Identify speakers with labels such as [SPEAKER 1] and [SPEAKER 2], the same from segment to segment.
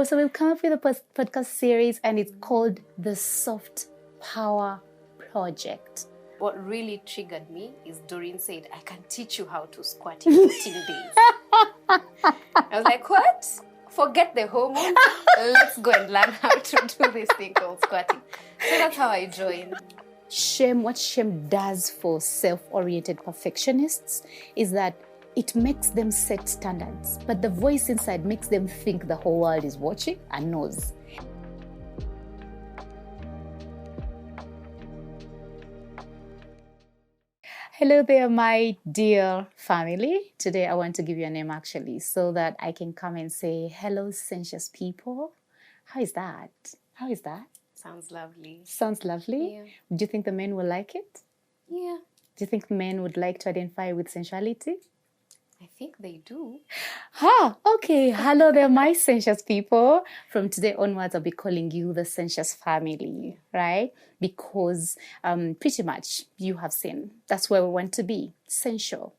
[SPEAKER 1] So we've come up with a podcast series and it's called the Soft Power Project.
[SPEAKER 2] What really triggered me is Doreen said, I can teach you how to squat in 14 days. I was like, what? Forget the hormones. Let's go and learn how to do this thing called squatting. So that's how I joined.
[SPEAKER 1] What shame does for self-oriented perfectionists is that it makes them set standards, but the voice inside makes them think the whole world is watching and knows. Hello there, my dear family. Today I want to give you a name actually so that I can come and say, hello, sensuous people. How is that? How is that?
[SPEAKER 2] Sounds lovely.
[SPEAKER 1] Sounds lovely?
[SPEAKER 2] Yeah.
[SPEAKER 1] Do you think the men will like it?
[SPEAKER 2] Yeah.
[SPEAKER 1] Do you think men would like to identify with sensuality?
[SPEAKER 2] I think they do.
[SPEAKER 1] Okay. Hello there, my sensuous people. From today onwards, I'll be calling you the sensuous family, right? Because pretty much you have seen that's where we want to be, sensual,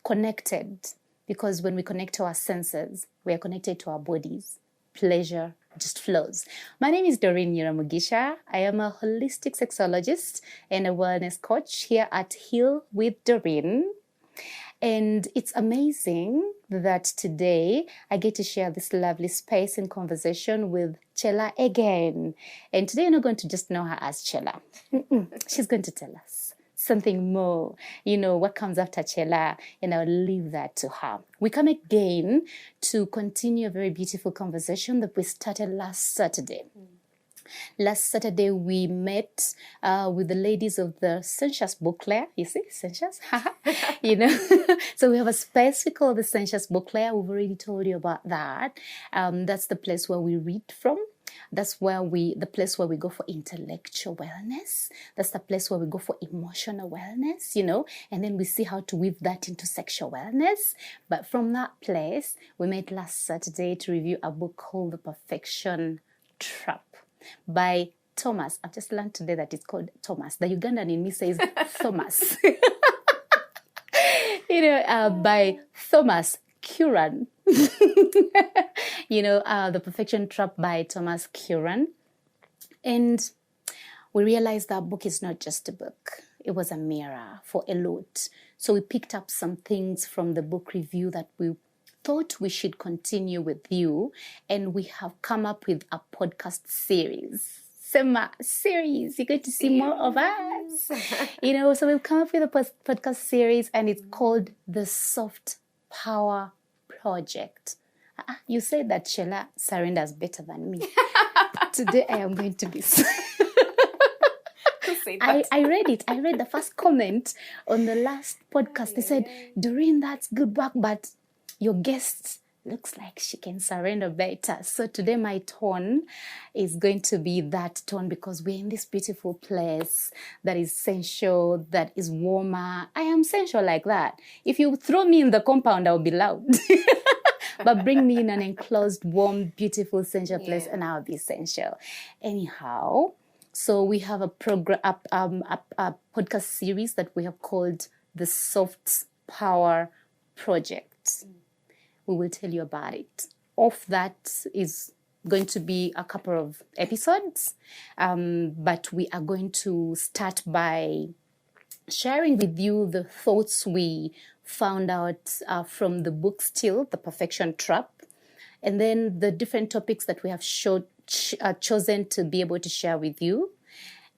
[SPEAKER 1] connected. Because when we connect to our senses, we are connected to our bodies. Pleasure just flows. My name is Doreen Nyiramugisha. I am a holistic sexologist and a wellness coach here at Heal with Doreen. And it's amazing that today I get to share this lovely space and conversation with Chella again. And today you're not going to just know her as Chella. She's going to tell us something more, what comes after Chella, and I'll leave that to her. We come again to continue a very beautiful conversation that we started last Saturday. Last Saturday, we met with the ladies of the Sensuous Book Club. You see, Sensuous? So we have a space we call the Sensuous Book Club. We've already told you about that. That's the place where we read from. That's the place where we go for intellectual wellness. That's the place where we go for emotional wellness, and then we see how to weave that into sexual wellness. But from that place, we met last Saturday to review a book called The Perfection Trap by Thomas. I've just learned today that it's called Thomas. The Ugandan in me says Thomas. By Thomas Curran. The Perfection Trap by Thomas Curran. And we realized that book is not just a book. It was a mirror for a lot. So we picked up some things from the book review that we thought we should continue with you, and we have come up with a podcast series. You're going to see more of us. So we've come up with a podcast series, and it's called the Soft Power Project. You said that Chella surrenders better than me. Today I am going to be. I read it. I read the first comment on the last podcast. They said, Doreen, that's good work, but your guest looks like she can surrender better. So today my tone is going to be that tone because we're in this beautiful place that is sensual, that is warmer. I am sensual like that. If you throw me in the compound, I'll be loud. But bring me in an enclosed, warm, beautiful, sensual place and I'll be sensual. Anyhow, so we have a podcast series that we have called the Soft Power Project. We will tell you about it. Of that is going to be a couple of episodes, but we are going to start by sharing with you the thoughts we found out from the book still, The Perfection Trap, and then the different topics that we have chosen to be able to share with you,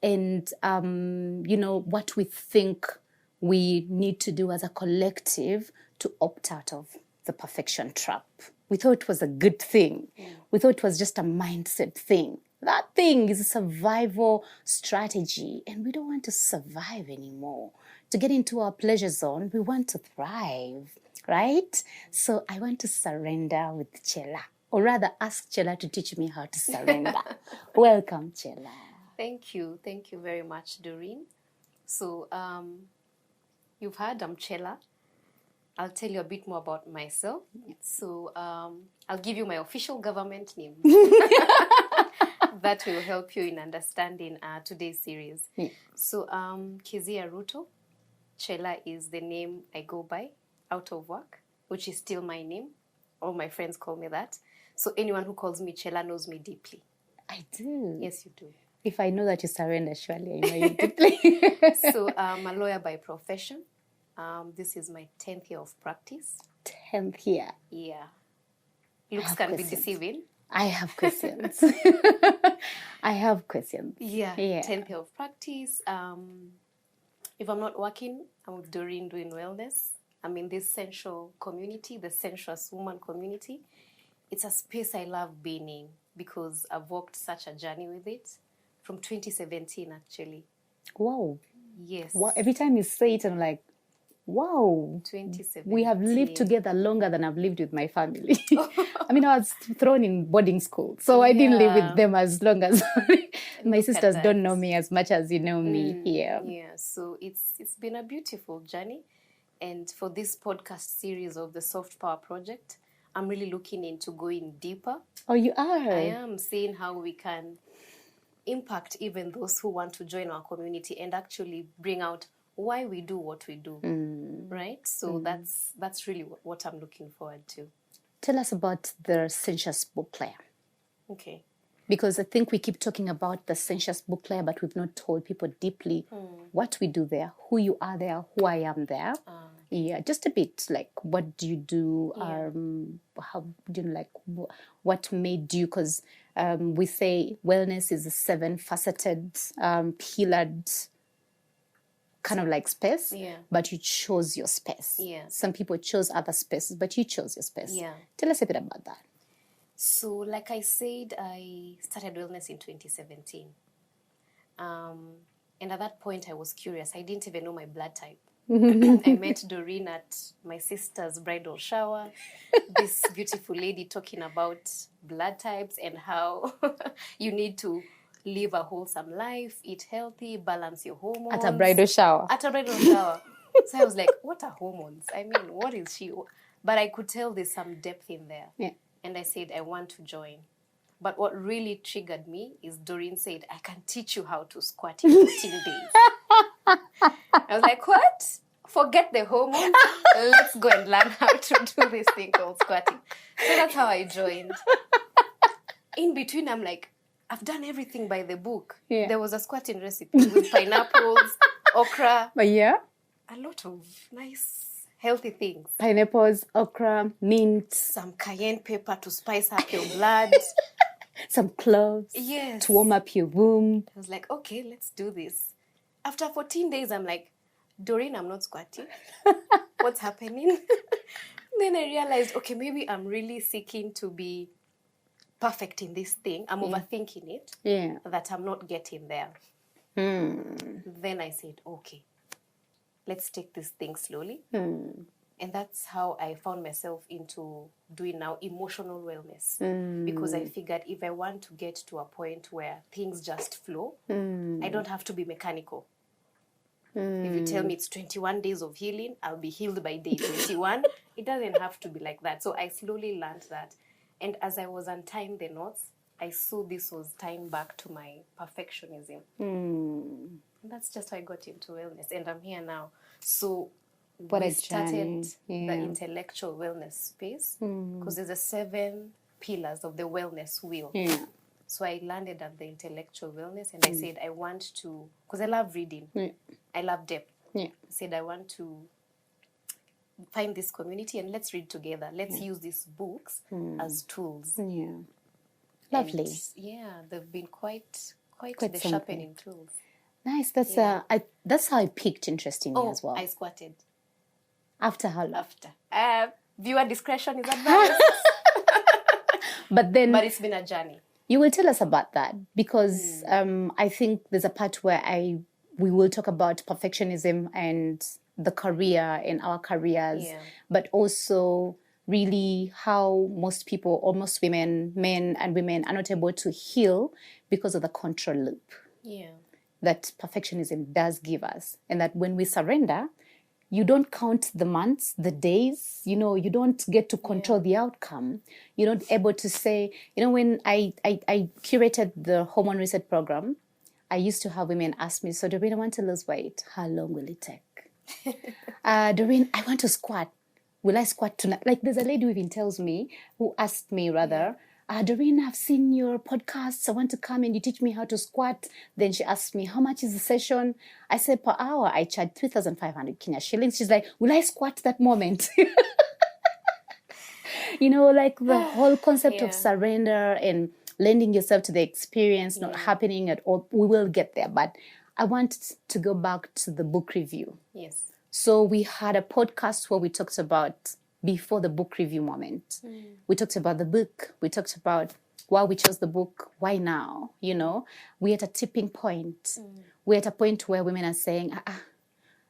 [SPEAKER 1] and what we think we need to do as a collective to opt out of the perfection trap. We thought it was a good thing. We thought it was just a mindset thing. That thing is a survival strategy, and we don't want to survive anymore. To get into our pleasure zone, we want to thrive, right? So I want to surrender with Chella, or rather ask Chella to teach me how to surrender. Welcome, Chella.
[SPEAKER 2] Thank you. Thank you very much, Doreen. So you've heard I'm Chella. I'll tell you a bit more about myself. So I'll give you my official government name. That will help you in understanding today's series. So Kezia Ruto. Chella is the name I go by out of work, which is still my name. All my friends call me that. So anyone who calls me Chella knows me deeply.
[SPEAKER 1] I do.
[SPEAKER 2] Yes, you do.
[SPEAKER 1] If I know that you surrender, surely I know you deeply.
[SPEAKER 2] So I'm a lawyer by profession. This is my 10th year of practice.
[SPEAKER 1] 10th year.
[SPEAKER 2] Yeah. Looks
[SPEAKER 1] have
[SPEAKER 2] can
[SPEAKER 1] questions.
[SPEAKER 2] be deceiving.
[SPEAKER 1] I have questions. I have questions.
[SPEAKER 2] Yeah.
[SPEAKER 1] Yeah.
[SPEAKER 2] 10th year of practice. If I'm not working, I'm with Doreen doing wellness. I'm in this sensual community, the sensuous woman community. It's a space I love being in because I've walked such a journey with it from 2017, actually.
[SPEAKER 1] Wow.
[SPEAKER 2] Yes.
[SPEAKER 1] Wow. Every time you say it, I'm like, wow.
[SPEAKER 2] 2017.
[SPEAKER 1] We have lived together longer than I've lived with my family. I mean, I was thrown in boarding school, so I didn't live with them as long as my sisters don't know me as much as you know me here.
[SPEAKER 2] Yeah, so it's been a beautiful journey. And for this podcast series of the Soft Power Project, I'm really looking into going deeper.
[SPEAKER 1] Oh, you are?
[SPEAKER 2] I am seeing how we can impact even those who want to join our community and actually bring out why we do what we do, right? So that's really what I'm looking forward to.
[SPEAKER 1] Tell us about the sensuous book player.
[SPEAKER 2] Okay.
[SPEAKER 1] Because I think we keep talking about the sensuous book player, but we've not told people deeply what we do there, who you are there, who I am there. Yeah, just a bit like what do you do? How do you like? What made you? Because we say wellness is a 7-faceted, pillared kind of like space.
[SPEAKER 2] Yeah.
[SPEAKER 1] But you chose your space.
[SPEAKER 2] Yeah.
[SPEAKER 1] Some people chose other spaces, but you chose your space.
[SPEAKER 2] Yeah.
[SPEAKER 1] Tell us a bit about that.
[SPEAKER 2] So, like I said, I started wellness in 2017. And at that point, I was curious. I didn't even know my blood type. I met Doreen at my sister's bridal shower. This beautiful lady talking about blood types and how you need to live a wholesome life, eat healthy, balance your hormones.
[SPEAKER 1] At a bridal shower.
[SPEAKER 2] At a bridal shower. So I was like, what are hormones? I mean, what is she? But I could tell there's some depth in there.
[SPEAKER 1] Yeah.
[SPEAKER 2] And I said, I want to join. But what really triggered me is Doreen said, I can teach you how to squat in 15 days. I was like, what? Forget the hormones. Let's go and learn how to do this thing called squatting. So that's how I joined. In between, I'm like, I've done everything by the book.
[SPEAKER 1] Yeah.
[SPEAKER 2] There was a squatting recipe with pineapples, okra.
[SPEAKER 1] But yeah.
[SPEAKER 2] A lot of nice, healthy things.
[SPEAKER 1] Pineapples, okra, mint.
[SPEAKER 2] Some cayenne pepper to spice up your blood.
[SPEAKER 1] Some cloves.
[SPEAKER 2] Yes.
[SPEAKER 1] To warm up your womb.
[SPEAKER 2] I was like, okay, let's do this. After 14 days, I'm like, Doreen, I'm not squatting. What's happening? Then I realized, okay, maybe I'm really seeking to be perfect in this thing. I'm overthinking it.
[SPEAKER 1] Yeah.
[SPEAKER 2] That I'm not getting there. Then I said, okay, let's take this thing slowly. And that's how I found myself into doing now emotional wellness. Because I figured if I want to get to a point where things just flow, I don't have to be mechanical. If you tell me it's 21 days of healing, I'll be healed by day 21. It doesn't have to be like that. So I slowly learned that. And as I was untying the knots, I saw this was tying back to my perfectionism. And that's just how I got into wellness. And I'm here now. So we started the intellectual wellness space because there's the 7 pillars of the wellness wheel.
[SPEAKER 1] Yeah.
[SPEAKER 2] So I landed at the intellectual wellness and I said I want to, because I love reading.
[SPEAKER 1] Yeah.
[SPEAKER 2] I love depth.
[SPEAKER 1] Yeah.
[SPEAKER 2] I said I want to find this community and let's read together. Let's use these books as tools.
[SPEAKER 1] Yeah. Lovely.
[SPEAKER 2] And, yeah, they've been quite the sharpening tools.
[SPEAKER 1] Nice. That's that's how I piqued interest in you as well.
[SPEAKER 2] I squatted.
[SPEAKER 1] After how long?
[SPEAKER 2] After. Viewer discretion is advised.
[SPEAKER 1] But
[SPEAKER 2] it's been a journey.
[SPEAKER 1] You will tell us about that because I think there's a part where we will talk about perfectionism and the career in our careers, but also really how most people, almost women, men and women, are not able to heal because of the control loop that perfectionism does give us. And that when we surrender, you don't count the months, the days, you don't get to control the outcome. You're not able to say, when I curated the hormone reset program, I used to have women ask me, so Doreen, I want to lose weight. How long will it take? Doreen, I want to squat. Will I squat tonight? Like there's a lady who even tells me, who asked me rather, Doreen, I've seen your podcasts. I want to come and you teach me how to squat. Then she asked me, how much is the session? I said, per hour, I charge 3,500 Kenya shillings. She's like, will I squat that moment? Like the whole concept of surrender and lending yourself to the experience not happening at all. We will get there. But I want to go back to the book review.
[SPEAKER 2] Yes.
[SPEAKER 1] So we had a podcast where we talked about before the book review moment. We talked about the book. We talked about why we chose the book, why now, We're at a tipping point. We're at a point where women are saying,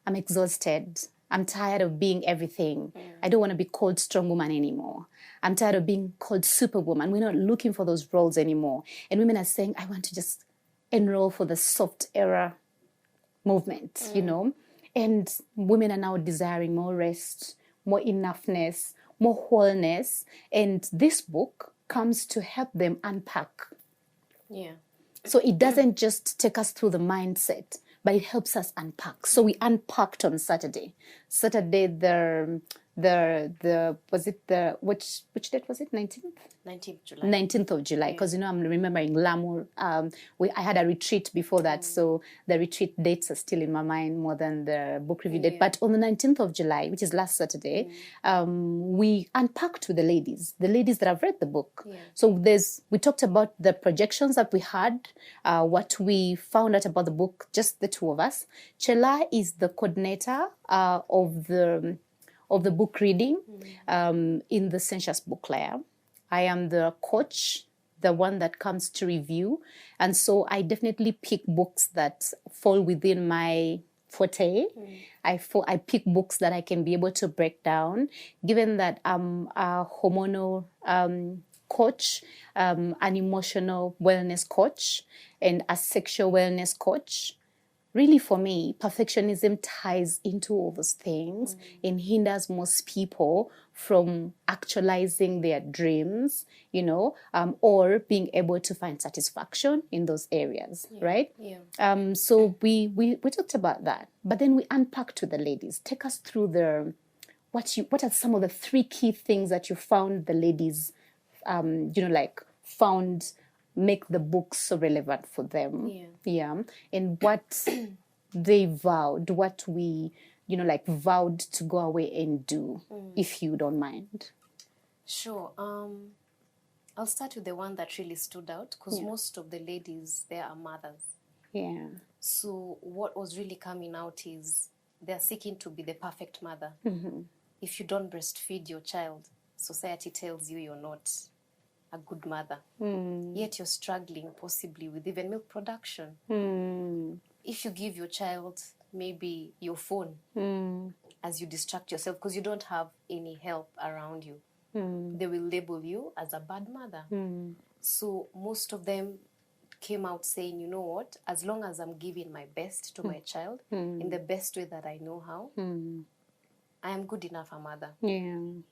[SPEAKER 1] I'm exhausted. I'm tired of being everything. I don't want to be called strong woman anymore. I'm tired of being called superwoman. We're not looking for those roles anymore. And women are saying, I want to just enroll for the soft era movement, And women are now desiring more rest, more enoughness, more wholeness. And this book comes to help them unpack.
[SPEAKER 2] Yeah.
[SPEAKER 1] So it doesn't just take us through the mindset, but it helps us unpack. So we unpacked on Saturday. Saturday, which date was it? 19th?
[SPEAKER 2] 19th July.
[SPEAKER 1] 19th of July, because I'm remembering Lamu. I had a retreat before that, so the retreat dates are still in my mind more than the book review date. But on the 19th of July, which is last Saturday, we unpacked with the ladies that have read the book.
[SPEAKER 2] Yeah.
[SPEAKER 1] So we talked about the projections that we had, what we found out about the book, just the two of us. Chella is the coordinator of the book reading in the Sensuous Book Layer. I am the coach, the one that comes to review. And so I definitely pick books that fall within my forte. I pick books that I can be able to break down, given that I'm a hormonal coach, an emotional wellness coach, and a sexual wellness coach. Really, for me, perfectionism ties into all those things and hinders most people from actualizing their dreams, or being able to find satisfaction in those areas, right?
[SPEAKER 2] Yeah.
[SPEAKER 1] So we talked about that, but then we unpacked with the ladies. Take us through what are some of the 3 key things that you found the ladies, found make the book so relevant for them. And what they vowed, what we vowed to go away and do, if you don't mind.
[SPEAKER 2] Sure. I'll start with the one that really stood out, because most of the ladies there are mothers. So what was really coming out is they're seeking to be the perfect mother. If you don't breastfeed your child, society tells you you're not a good mother. Yet you're struggling possibly with even milk production. If you give your child maybe your phone as you distract yourself because you don't have any help around you, they will label you as a bad mother. So most of them came out saying, you know what, as long as I'm giving my best to my child in the best way that I know how, I am good enough a mother.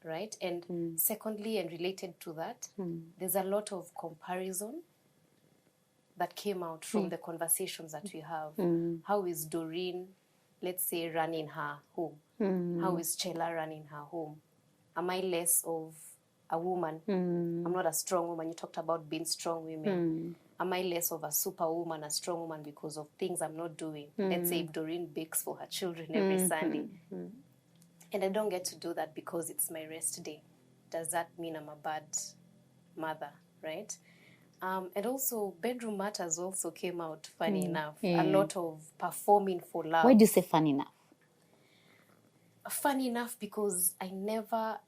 [SPEAKER 2] Right? And secondly, and related to that, there's a lot of comparison that came out from the conversations that we have. How is Doreen, let's say, running her home? How is Chella running her home? Am I less of a woman? I'm not a strong woman. You talked about being strong women. Am I less of a superwoman, a strong woman because of things I'm not doing? Let's say if Doreen bakes for her children every Sunday. And I don't get to do that because it's my rest day. Does that mean I'm a bad mother, right? And also, bedroom matters also came out, funny enough. A lot of performing for love.
[SPEAKER 1] Why do you say funny enough?
[SPEAKER 2] Funny enough because I never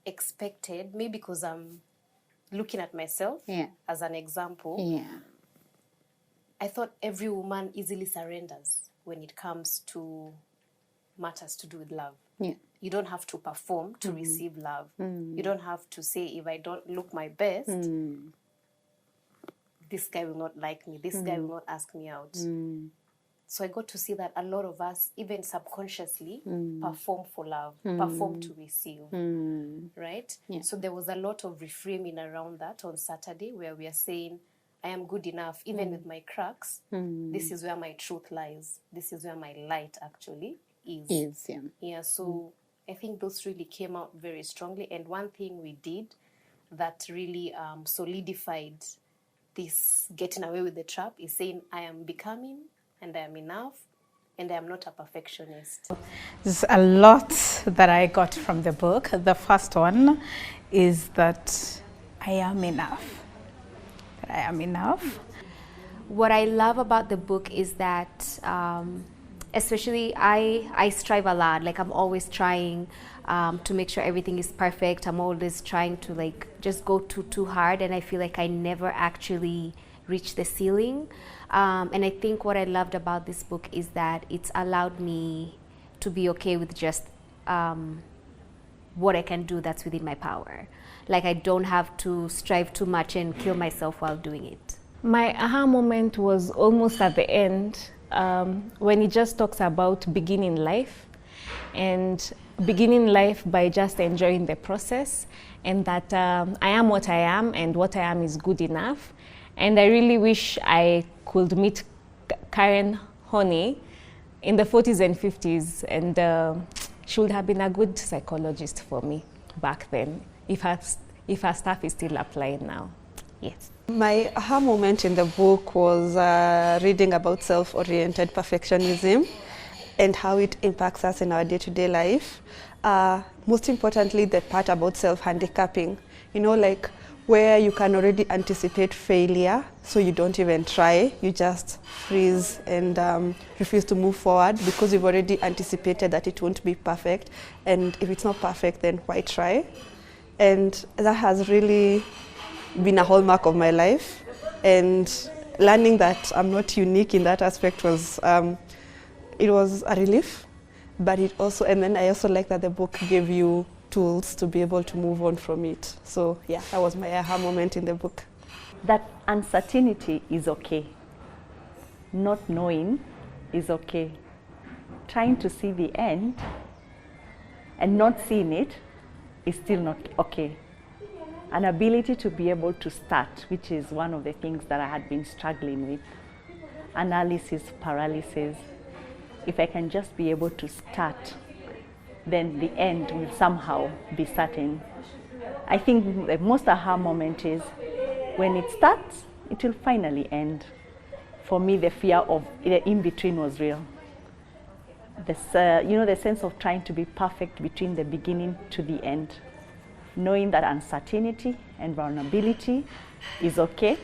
[SPEAKER 2] expected, maybe because I'm looking at myself as an example. I thought every woman easily surrenders when it comes to matters to do with love. You don't have to perform to receive love. You don't have to say, if I don't look my best, this guy will not like me. This guy will not ask me out. So I got to see that a lot of us, even subconsciously, perform for love, perform to receive, right? So there was a lot of reframing around that on Saturday where we are saying, I am good enough, even with my cracks. This is where my truth lies. This is where my light actually is. So I think those really came out very strongly. And one thing we did that really solidified this getting away with the trap is saying, I am becoming and I am enough and I am not a perfectionist.
[SPEAKER 3] There's a lot that I got from the book. The first one is that I am enough. That I am enough.
[SPEAKER 2] What I love about the book is that especially I strive a lot. Like I'm always trying to make sure everything is perfect. I'm always trying to like just go too hard, and I feel like I never actually reach the ceiling. And I think what I loved about this book is that it's allowed me to be okay with just what I can do that's within my power. Like I don't have to strive too much and kill myself while doing it.
[SPEAKER 4] My aha moment was almost at the end, when he just talks about beginning life and beginning life by just enjoying the process, and that I am what I am and what I am is good enough. And I really wish I could meet Karen Honey in the 40s and 50s, and she would have been a good psychologist for me back then, if her stuff is still applying now. Yes.
[SPEAKER 5] My aha moment in the book was reading about self-oriented perfectionism and how it impacts us in our day-to-day life. Most importantly, the part about self-handicapping, you know, like where you can already anticipate failure, so you don't even try, you just freeze and refuse to move forward because you've already anticipated that it won't be perfect, and if it's not perfect, then why try? And that has really been a hallmark of my life, and learning that I'm not unique in that aspect was it was a relief, but it also, and then I also like that the book gave you tools to be able to move on from it. So yeah, that was my aha moment in the book.
[SPEAKER 6] That uncertainty is okay. Not knowing is okay. Trying to see the end and not seeing it is still not okay. An ability to be able to start, which is one of the things that I had been struggling with. Analysis, paralysis. If I can just be able to start, then the end will somehow be certain. I think the most aha moment is when it starts, it will finally end. For me, the fear of the in-between was real. This, the sense of trying to be perfect between the beginning to the end. Knowing that uncertainty and vulnerability is okay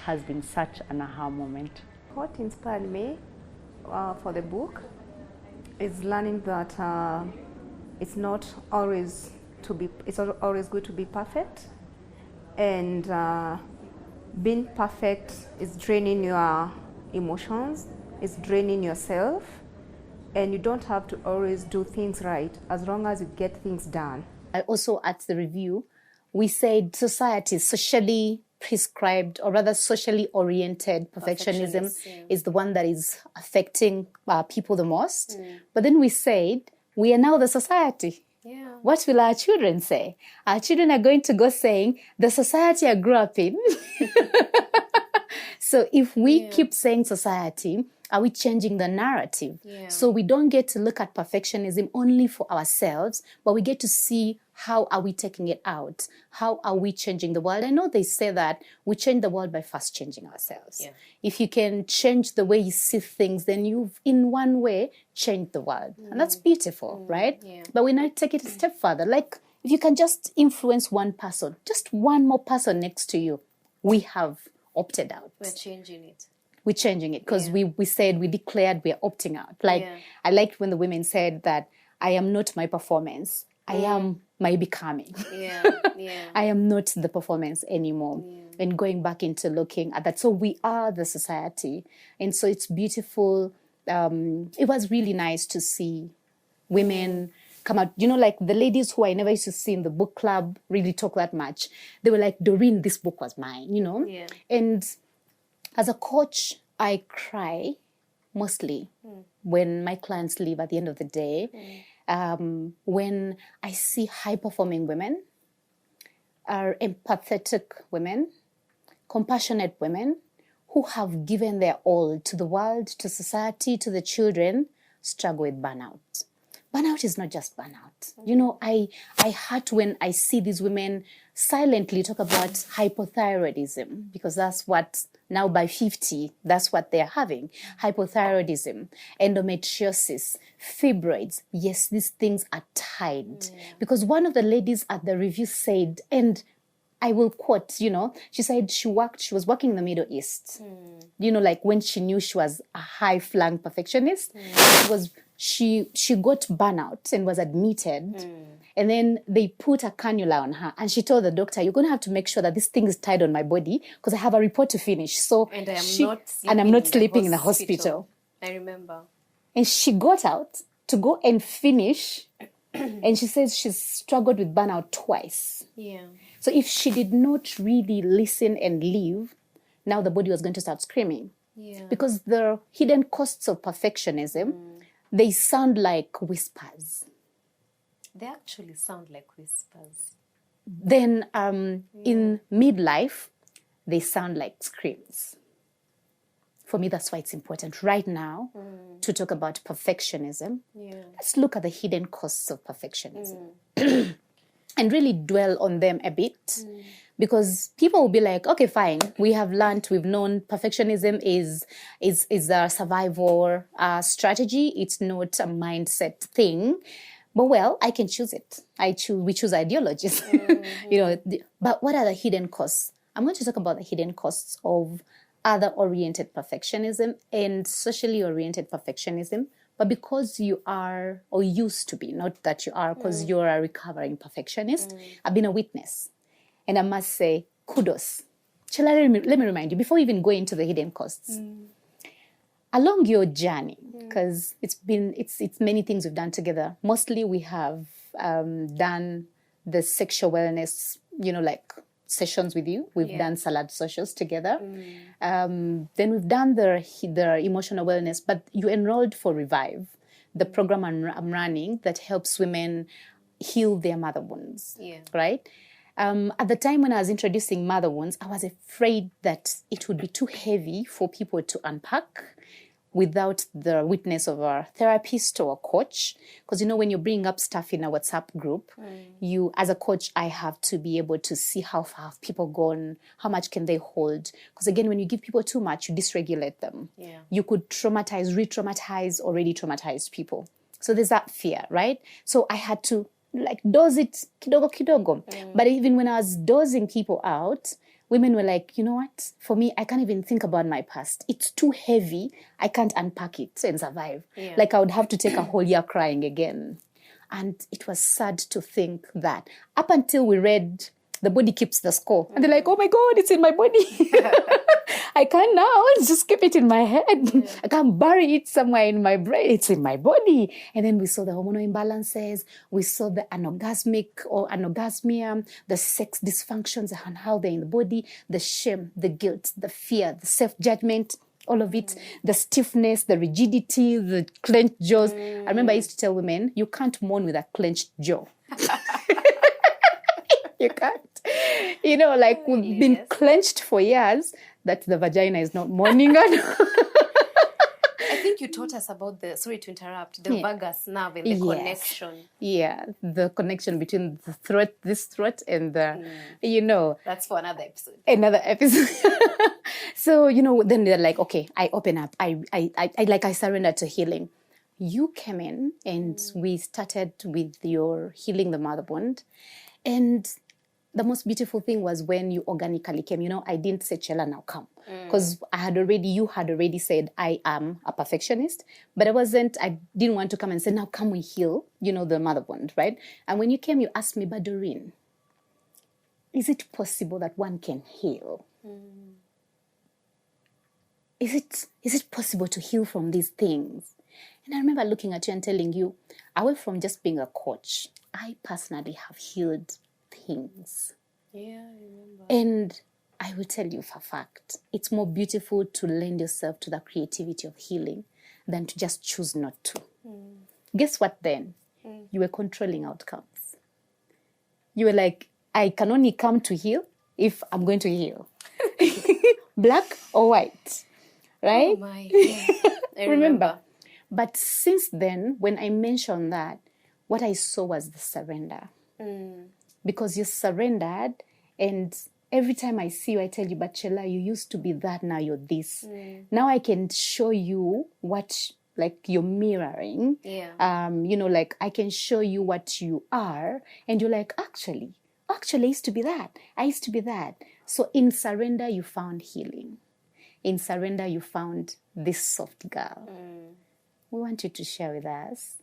[SPEAKER 6] has been such an aha moment.
[SPEAKER 7] What inspired me for the book is learning that it's not always good to be perfect, and being perfect is draining your emotions, it's draining yourself, and you don't have to always do things right as long as you get things done.
[SPEAKER 1] Also at the review, we said society is socially prescribed, or rather socially oriented perfectionism is the one that is affecting people the most. But then we said, we are now the society.
[SPEAKER 2] Yeah.
[SPEAKER 1] What will our children say? Our children are going to go saying, the society I grew up in. So if we keep saying society, are we changing the narrative?
[SPEAKER 2] Yeah.
[SPEAKER 1] So we don't get to look at perfectionism only for ourselves, but we get to see how are we taking it out? How are we changing the world? I know they say that we change the world by first changing ourselves.
[SPEAKER 2] Yeah.
[SPEAKER 1] If you can change the way you see things, then you've, in one way, changed the world. And that's beautiful, right?
[SPEAKER 2] Yeah.
[SPEAKER 1] But we now take it a step further. Like, if you can just influence one person, just one more person next to you, we have opted out.
[SPEAKER 2] We're changing it.
[SPEAKER 1] We're changing it because we said, we declared we're opting out. Like, I liked when the women said that I am not my performance. I am my becoming.
[SPEAKER 2] Yeah, yeah.
[SPEAKER 1] I am not the performance anymore. Yeah. And going back into looking at that. So we are the society. And so it's beautiful. It was really nice to see women come out. You know, like the ladies who I never used to see in the book club really talk that much. They were like, Doreen, this book was mine, you know?
[SPEAKER 2] Yeah.
[SPEAKER 1] And as a coach, I cry mostly when my clients leave at the end of the day. When I see high-performing women, empathetic women, compassionate women who have given their all to the world, to society, to the children, struggle with burnout. burnout is not just burnout. You know, I hurt when I see these women silently talk about hypothyroidism, because that's what, now by 50, that's what they're having. Hypothyroidism, endometriosis, fibroids. Yes, these things are tied. Because one of the ladies at the review said, and I will quote, you know, she said she was working in the Middle East. You know, like when she knew she was a high-flung perfectionist, she got burnout and was admitted. And then they put a cannula on her, and she told the doctor, "You're going to have to make sure that this thing is tied on my body because I have a report to finish." So
[SPEAKER 2] And
[SPEAKER 1] I'm not sleeping in the hospital.
[SPEAKER 2] I remember.
[SPEAKER 1] And she got out to go and finish, and she says she's struggled with burnout twice.
[SPEAKER 2] Yeah.
[SPEAKER 1] So if she did not really listen and leave, now the body was going to start screaming.
[SPEAKER 2] Yeah.
[SPEAKER 1] Because the hidden costs of perfectionism, they sound like whispers.
[SPEAKER 2] They actually sound like whispers.
[SPEAKER 1] Then in midlife, they sound like screams. For me, that's why it's important right now to talk about perfectionism.
[SPEAKER 2] Yeah.
[SPEAKER 1] Let's look at the hidden costs of perfectionism and really dwell on them a bit. Because people will be like, okay, fine, we've known perfectionism is a survival strategy. It's not a mindset thing. But well, I can choose it. We choose ideologies. You know, but what are the hidden costs? I'm going to talk about the hidden costs of other-oriented perfectionism and socially oriented perfectionism. But because you are, or used to be, not that you are, because you're a recovering perfectionist, I've been a witness. And I must say, kudos. Chella, let me remind you, before we even go into the hidden costs, along your journey, because it's many things we've done together. Mostly we have done the sexual wellness, you know, like sessions with you. We've done salad socials together. Then we've done the emotional wellness, but you enrolled for Revive, the program I'm running that helps women heal their mother wounds, right? At the time when I was introducing mother wounds, I was afraid that it would be too heavy for people to unpack without the witness of a therapist or a coach. Because, you know, when you're bringing up stuff in a WhatsApp group, you, as a coach, I have to be able to see how far have people gone, how much can they hold. Because, again, when you give people too much, you dysregulate them. Yeah. You could re-traumatize already traumatized people. So there's that fear, right? So I had to, like, dose it kidogo. But even when I was dosing people out, women were like, you know what? For me, I can't even think about my past. It's too heavy. I can't unpack it and survive. Yeah. Like I would have to take a whole year crying again. And it was sad to think that up until we read The Body Keeps the Score. And they're like, oh my God, it's in my body. I can't now just keep it in my head. Yeah. I can't bury it somewhere in my brain. It's in my body. And then we saw the hormonal imbalances. We saw the anorgasmic or anorgasmia, the sex dysfunctions and how they're in the body, the shame, the guilt, the fear, the self-judgment, all of it, the stiffness, the rigidity, the clenched jaws. I remember I used to tell women, you can't mourn with a clenched jaw. You can't. You know, like we've been clenched for years that the vagina is not mourning.
[SPEAKER 2] I think you taught us about the, sorry to interrupt, the vagus nerve and the connection. Yeah,
[SPEAKER 1] the connection between the throat, this throat and the, you know.
[SPEAKER 2] That's for another episode.
[SPEAKER 1] So, you know, then they're like, okay, I open up. I surrender to healing. You came in and we started with your healing the mother wound. And the most beautiful thing was when you organically came. You know, I didn't say, Chella, now come. Because you had already said, I am a perfectionist. But I didn't want to come and say, now come we heal, you know, the mother wound, right? And when you came, you asked me, but Doreen, is it possible that one can heal? Is it possible to heal from these things? And I remember looking at you and telling you, away from just being a coach, I personally have healed things.
[SPEAKER 2] Yeah, I remember.
[SPEAKER 1] And I will tell you for a fact, it's more beautiful to lend yourself to the creativity of healing than to just choose not to. Guess what then? You were controlling outcomes. You were like, I can only come to heal if I'm going to heal. Black or white, right?
[SPEAKER 2] Oh my, yeah. I remember.
[SPEAKER 1] But since then, when I mentioned that, what I saw was the surrender. Because you surrendered, and every time I see you, I tell you, but Chella, you used to be that, now you're this. Now I can show you what, like, you're mirroring.
[SPEAKER 2] Yeah.
[SPEAKER 1] You know, like, I can show you what you are, and you're like, actually, I used to be that. I used to be that. So in surrender, you found healing. In surrender, you found this soft girl. We want you to share with us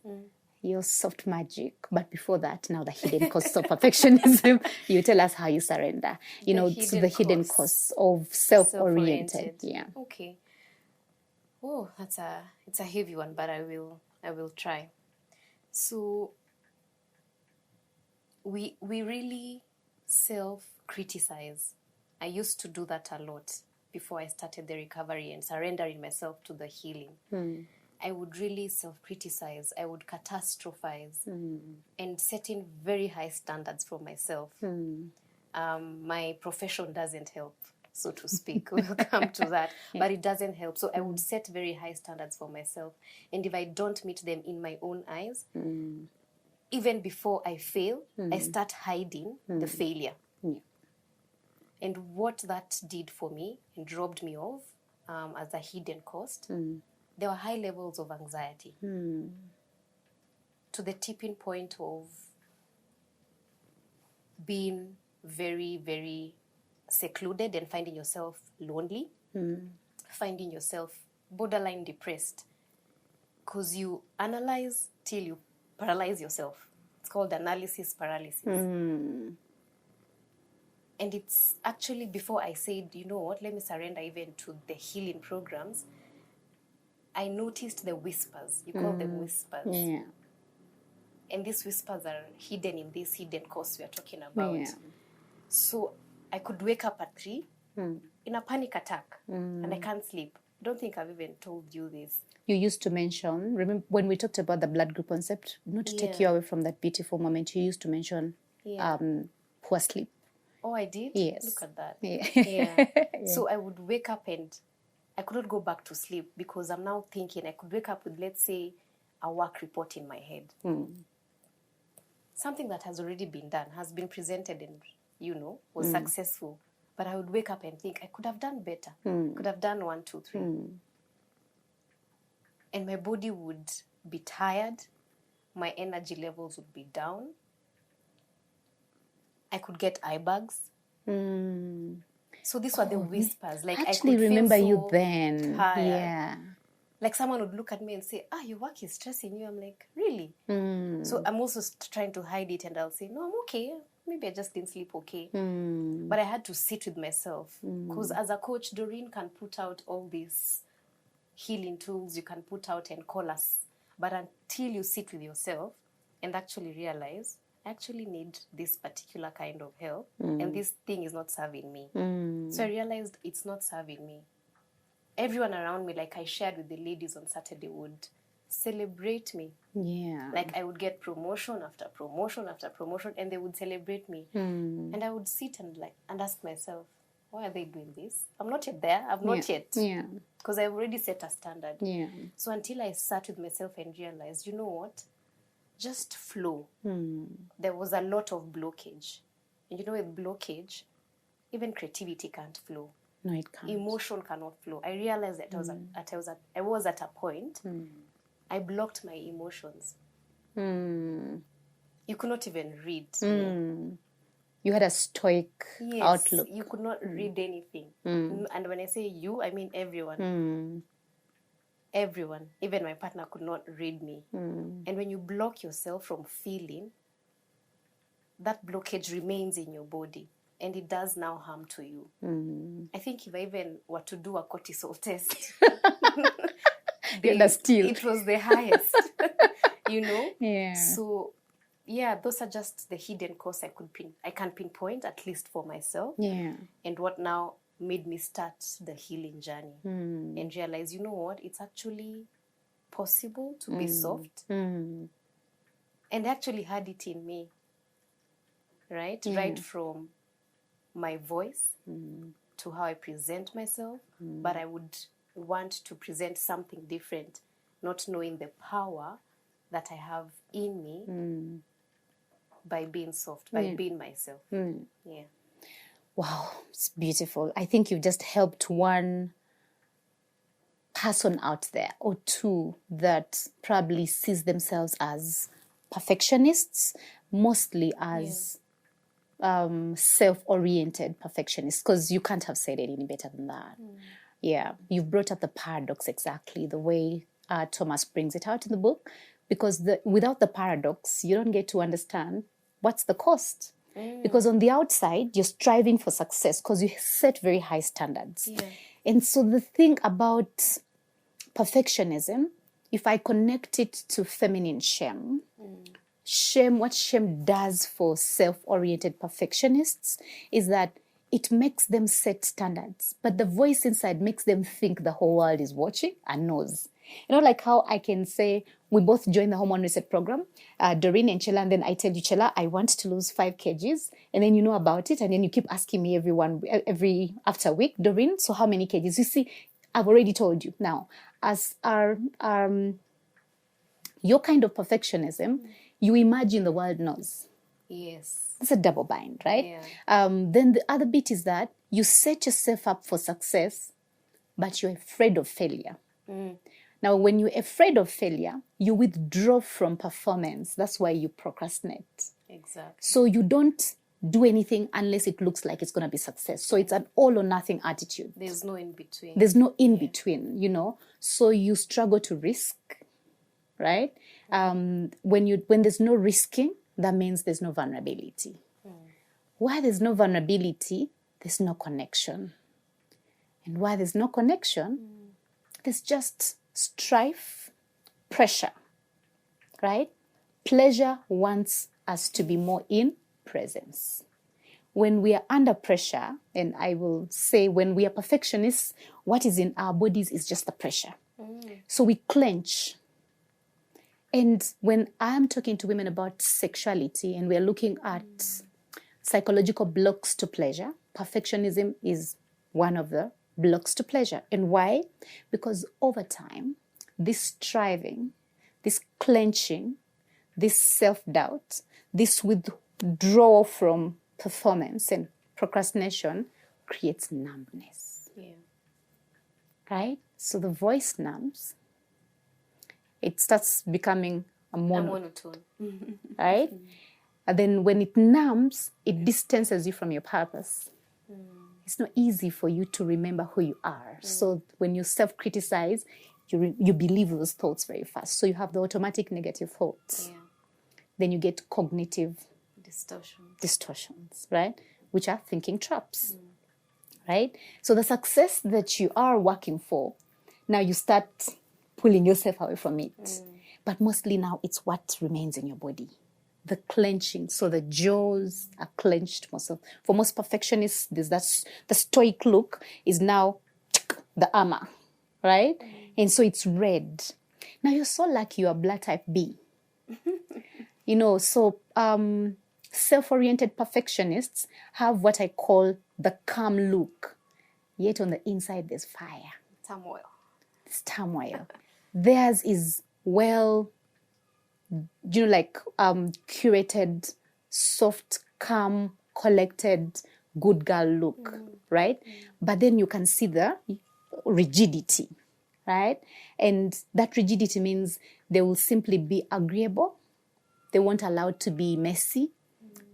[SPEAKER 1] your soft magic. But before that, now the hidden costs of perfectionism. You tell us how you surrender. You know, to the hidden costs of self-oriented. Yeah.
[SPEAKER 2] Okay. Oh, it's a heavy one, but I will try. So we really self-criticize. I used to do that a lot before I started the recovery and surrendering myself to the healing. I would really self-criticize. I would catastrophize and setting very high standards for myself. My profession doesn't help, so to speak. We'll come to that. But it doesn't help. So I would set very high standards for myself. And if I don't meet them in my own eyes, even before I fail, I start hiding the failure.
[SPEAKER 1] Yeah.
[SPEAKER 2] And what that did for me and robbed me of as a hidden cost, there were high levels of anxiety to the tipping point of being very, very secluded and finding yourself lonely, finding yourself borderline depressed, because you analyze till you paralyze yourself. It's called analysis paralysis. And it's actually before I said, you know what, let me surrender even to the healing programs, I noticed the whispers. You call them whispers.
[SPEAKER 1] Yeah.
[SPEAKER 2] And these whispers are hidden in this hidden course we are talking about.
[SPEAKER 1] Yeah.
[SPEAKER 2] So I could wake up at 3 in a panic attack and I can't sleep. I don't think I've even told you this.
[SPEAKER 1] You used to mention, remember when we talked about the blood group concept, not to take you away from that beautiful moment, you used to mention poor sleep.
[SPEAKER 2] Oh, I did?
[SPEAKER 1] Yes.
[SPEAKER 2] Look at that.
[SPEAKER 1] Yeah.
[SPEAKER 2] So I would wake up and I could not go back to sleep because I'm now thinking I could wake up with, let's say, a work report in my head. Something that has already been done, has been presented and, you know, was successful. But I would wake up and think, I could have done better. Could have done 1, 2, 3. And my body would be tired. My energy levels would be down. I could get eye bags. So these were the whispers. Like,
[SPEAKER 1] Actually,
[SPEAKER 2] I could
[SPEAKER 1] remember
[SPEAKER 2] feel
[SPEAKER 1] you
[SPEAKER 2] so
[SPEAKER 1] then.
[SPEAKER 2] tired.
[SPEAKER 1] Yeah.
[SPEAKER 2] Like someone would look at me and say, your work is stressing you. I'm like, really? So I'm also trying to hide it, and I'll say, no, I'm okay. Maybe I just didn't sleep okay. But I had to sit with myself. Because as a coach, Doreen can put out all these healing tools you can put out and call us. But until you sit with yourself and actually realize, I actually need this particular kind of help, and this thing is not serving me. So I realized it's not serving me. Everyone around me, like I shared with the ladies on Saturday, would celebrate me.
[SPEAKER 1] Yeah.
[SPEAKER 2] Like I would get promotion after promotion after promotion, and they would celebrate me. And I would sit and ask myself, why are they doing this? I'm not yet there. I'm not yet.
[SPEAKER 1] Yeah.
[SPEAKER 2] Because I've already set a standard.
[SPEAKER 1] Yeah.
[SPEAKER 2] So until I sat with myself and realized, you know what? Just flow. There was a lot of blockage. And you know, with blockage, even creativity can't flow.
[SPEAKER 1] No, it can't.
[SPEAKER 2] Emotion cannot flow. I realized that I was at a point, I blocked my emotions. You could not even read me.
[SPEAKER 1] You had a stoic outlook.
[SPEAKER 2] You could not read anything. And when I say you, I mean everyone. Everyone, even my partner, could not read me. And when you block yourself from feeling, that blockage remains in your body. And it does now harm to you. I think if I even were to do a cortisol test, it was the highest, you know?
[SPEAKER 1] Yeah.
[SPEAKER 2] So, yeah, those are just the hidden costs I can pinpoint, at least for myself.
[SPEAKER 1] Yeah.
[SPEAKER 2] And what now made me start the healing journey and realize, you know what, it's actually possible to be soft. And I actually had it in me, right? Right from my voice to how I present myself, but I would want to present something different, not knowing the power that I have in me by being soft, by being myself. Yeah.
[SPEAKER 1] Wow, it's beautiful. I think you've just helped one person out there or two that probably sees themselves as perfectionists, mostly as self-oriented perfectionists, because you can't have said it any better than that. Yeah, you've brought up the paradox exactly the way Thomas brings it out in the book, because without the paradox, you don't get to understand what's the cost. Because on the outside, you're striving for success because you set very high standards.
[SPEAKER 2] Yeah.
[SPEAKER 1] And so the thing about perfectionism, if I connect it to feminine shame, what shame does for self-oriented perfectionists is that it makes them set standards, but the voice inside makes them think the whole world is watching and knows. You know, like how I can say we both joined the Hormone Reset program, Doreen and Chella, and then I tell you, Chella, I want to lose 5 kgs, and then you know about it, and then you keep asking me every after a week, Doreen, so how many kgs? You see, I've already told you. Now, as your kind of perfectionism, you imagine the world knows.
[SPEAKER 2] Yes.
[SPEAKER 1] It's a double bind, right?
[SPEAKER 2] Yeah.
[SPEAKER 1] Then the other bit is that you set yourself up for success, but you're afraid of failure. Now, when you're afraid of failure, you withdraw from performance. That's why you procrastinate.
[SPEAKER 2] Exactly.
[SPEAKER 1] So you don't do anything unless it looks like it's going to be success. So it's an all or nothing attitude.
[SPEAKER 2] There's no in between.
[SPEAKER 1] There's no in between, you know. So you struggle to risk, right? When there's no risking, that means there's no vulnerability. Why there's no vulnerability, there's no connection. And why there's no connection, there's just strife, pressure, right? Pleasure wants us to be more in presence. When we are under pressure, and I will say when we are perfectionists, what is in our bodies is just the pressure. So we clench. And when I'm talking to women about sexuality and we're looking at psychological blocks to pleasure, perfectionism is one of the blocks to pleasure. And why? Because over time, this striving, this clenching, this self-doubt, this withdrawal from performance and procrastination creates numbness.
[SPEAKER 2] Yeah.
[SPEAKER 1] Right? So the voice numbs. It starts becoming a monotone. Right? And then when it numbs, it distances you from your purpose. It's not easy for you to remember who you are. So when you self-criticize, you believe those thoughts very fast. So you have the automatic negative thoughts.
[SPEAKER 2] Yeah.
[SPEAKER 1] Then you get cognitive distortions, right? Which are thinking traps, right? So the success that you are working for, now you start pulling yourself away from it. But mostly now it's what remains in your body. The clenching, so the jaws are clenched. For most perfectionists, the stoic look is now the armor, right? And so it's red. Now you're so lucky you are blood type B. You know, so self-oriented perfectionists have what I call the calm look. Yet on the inside, there's fire.
[SPEAKER 2] Turmoil.
[SPEAKER 1] It's turmoil. Theirs is curated, soft, calm, collected, good girl look, right? But then you can see the rigidity, right? And that rigidity means they will simply be agreeable. They won't allow it to be messy,